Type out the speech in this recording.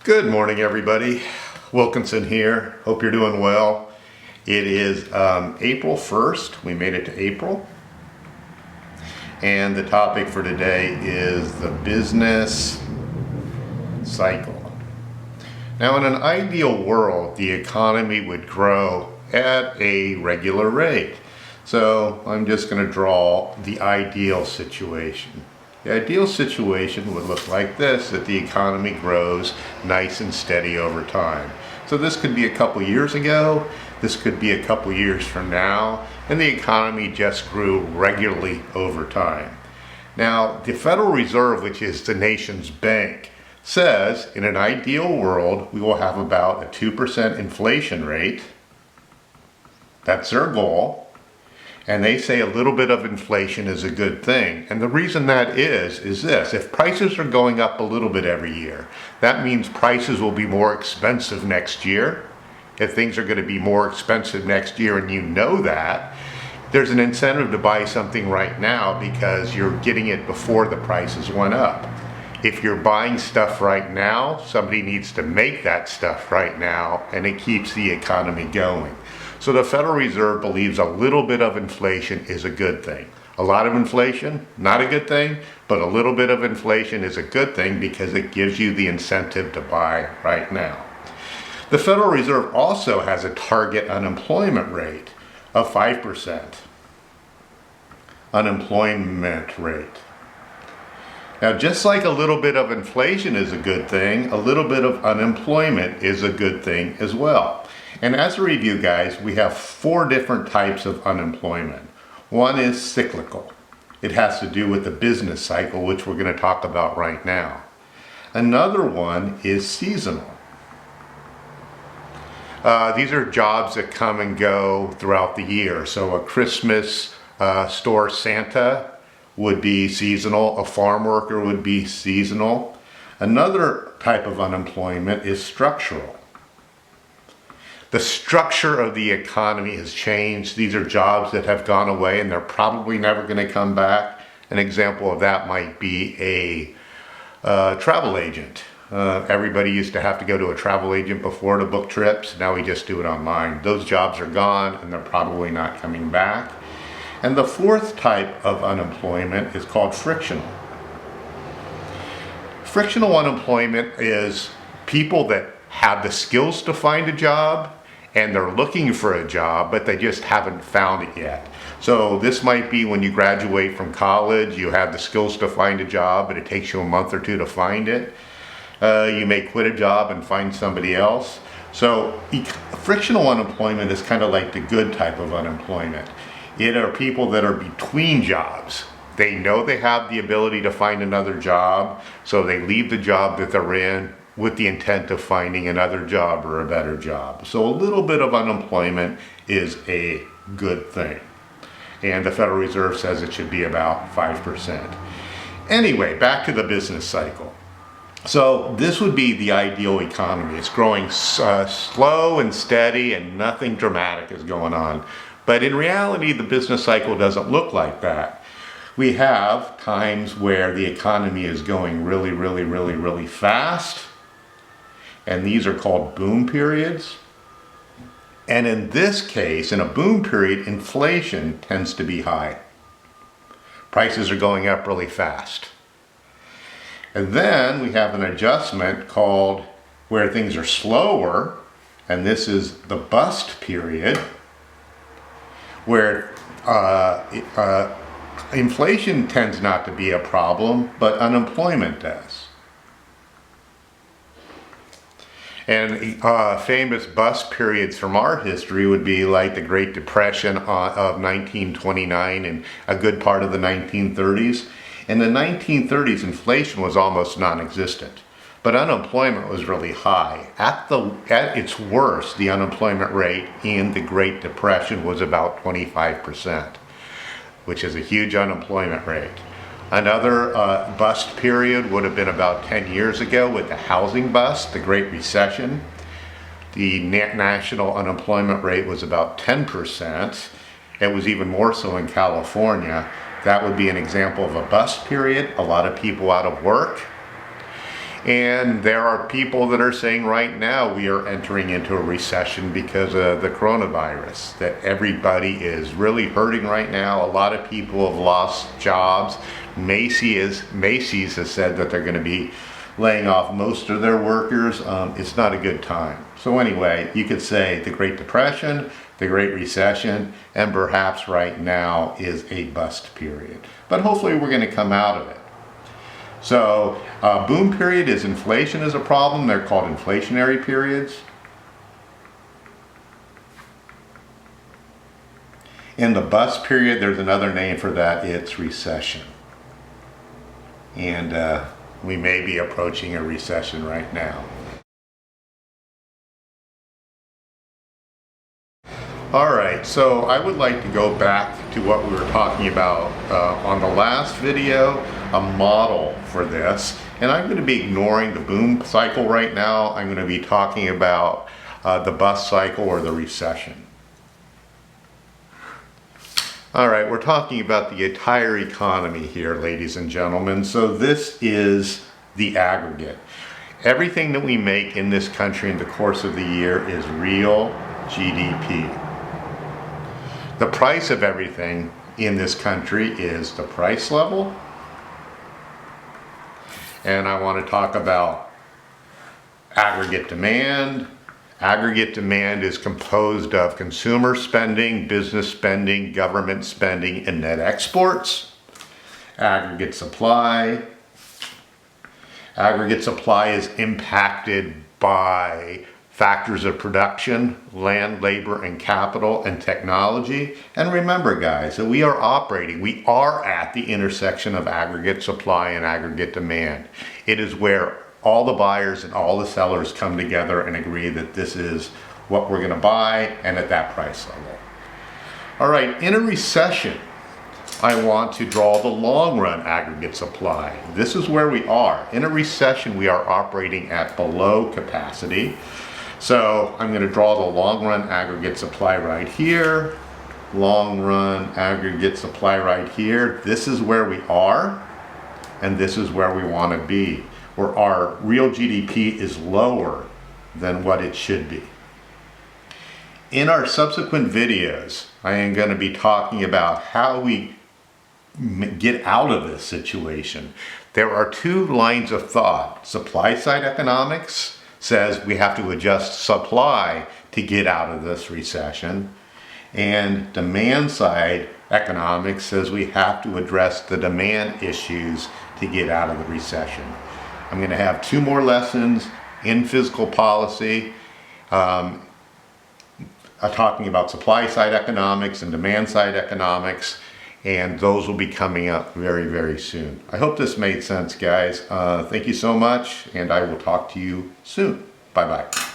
Good morning, everybody. Wilkinson here. Hope you're doing well. It is April 1st. We made it to April. And the topic for today is the business cycle. Now, in an ideal world, the economy would grow at a regular rate. So I'm just going to draw the ideal situation. The ideal situation would look like this, that the economy grows nice and steady over time. So this could be a couple years ago, this could be a couple years from now, and the economy just grew regularly over time. Now, the Federal Reserve, which is the nation's bank, says in an ideal world, we will have about a 2% inflation rate. That's their goal. And they say a little bit of inflation is a good thing. And the reason that is this. If prices are going up a little bit every year, that means prices will be more expensive next year. If things are going to be more expensive next year and you know that, there's an incentive to buy something right now because you're getting it before the prices went up. If you're buying stuff right now, somebody needs to make that stuff right now, and it keeps the economy going. So the Federal Reserve believes a little bit of inflation is a good thing. A lot of inflation, not a good thing, but a little bit of inflation is a good thing because it gives you the incentive to buy right now. The Federal Reserve also has a target unemployment rate of 5%. Unemployment rate. Now, just like a little bit of inflation is a good thing, a little bit of unemployment is a good thing as well. And as a review, guys, we have 4 different types of unemployment. One is cyclical. It has to do with the business cycle, which we're going to talk about right now. Another one is seasonal. These are jobs that come and go throughout the year. So a Christmas store Santa would be seasonal. A farm worker would be seasonal. Another type of unemployment is structural. The structure of the economy has changed. These are jobs that have gone away and they're probably never going to come back. An example of that might be a travel agent. Everybody used to have to go to a travel agent before to book trips. Now we just do it online. Those jobs are gone and they're probably not coming back. And the 4th type of unemployment is called frictional. Frictional unemployment is people that have the skills to find a job and they're looking for a job, but they just haven't found it yet. So this might be when you graduate from college, you have the skills to find a job, but it takes you a month or 2 to find it. You may quit a job and find somebody else. So frictional unemployment is kind of like the good type of unemployment. It are people that are between jobs. They know they have the ability to find another job, so they leave the job that they're in with the intent of finding another job or a better job. So a little bit of unemployment is a good thing. And the Federal Reserve says it should be about 5%. Anyway, back to the business cycle. So this would be the ideal economy. It's growing slow and steady and nothing dramatic is going on. But in reality, the business cycle doesn't look like that. We have times where the economy is going really fast. And these are called boom periods. And in this case, in a boom period, inflation tends to be high. Prices are going up really fast. And then we have an adjustment called where things are slower, and this is the bust period, where inflation tends not to be a problem, but unemployment does. And famous bust periods from our history would be like the Great Depression of 1929 and a good part of the 1930s. In the 1930s, inflation was almost non-existent, but unemployment was really high. At its worst, the unemployment rate in the Great Depression was about 25%, which is a huge unemployment rate. Another bust period would have been about 10 years ago with the housing bust, the Great Recession. The national unemployment rate was about 10%. It was even more so in California. That would be an example of a bust period, a lot of people out of work. And there are people that are saying right now we are entering into a recession because of the coronavirus, that everybody is really hurting right now. A lot of people have lost jobs. Macy's has said that they're going to be laying off most of their workers. It's not a good time. So anyway, you could say the Great Depression, the Great Recession, and perhaps right now is a bust period. But hopefully we're going to come out of it. So boom period is inflation is a problem. They're called inflationary periods. In the bust period, there's another name for that. It's recession. And we may be approaching a recession right now. All right, so I would like to go back to what we were talking about on the last video, a model for this. And I'm going to be ignoring the boom cycle right now. I'm going to be talking about the bust cycle or the recession. All right, we're talking about the entire economy here, ladies and gentlemen. So this is the aggregate. Everything that we make in this country in the course of the year is real GDP. The price of everything in this country is the price level. And I want to talk about aggregate demand. Aggregate demand is composed of consumer spending, business spending, government spending, and net exports. Aggregate supply. Aggregate supply is impacted by factors of production, land, labor, and capital, and technology. And remember, guys, that we are at the intersection of aggregate supply and aggregate demand. It is where all the buyers and all the sellers come together and agree that this is what we're going to buy and at that price level. All right, in a recession, I want to draw the long run aggregate supply. This is where we are. In a recession, we are operating at below capacity. So I'm going to draw the long run aggregate supply right here. Long run aggregate supply right here. This is where we are, and this is where we want to be, where our real GDP is lower than what it should be. In our subsequent videos, I am going to be talking about how we get out of this situation. There are two lines of thought. Supply side economics says we have to adjust supply to get out of this recession. And demand side economics says we have to address the demand issues to get out of the recession. I'm going to have two more lessons in fiscal policy talking about supply side economics and demand side economics, and those will be coming up very, very soon. I hope this made sense, guys. Thank you so much, and I will talk to you soon. Bye-bye.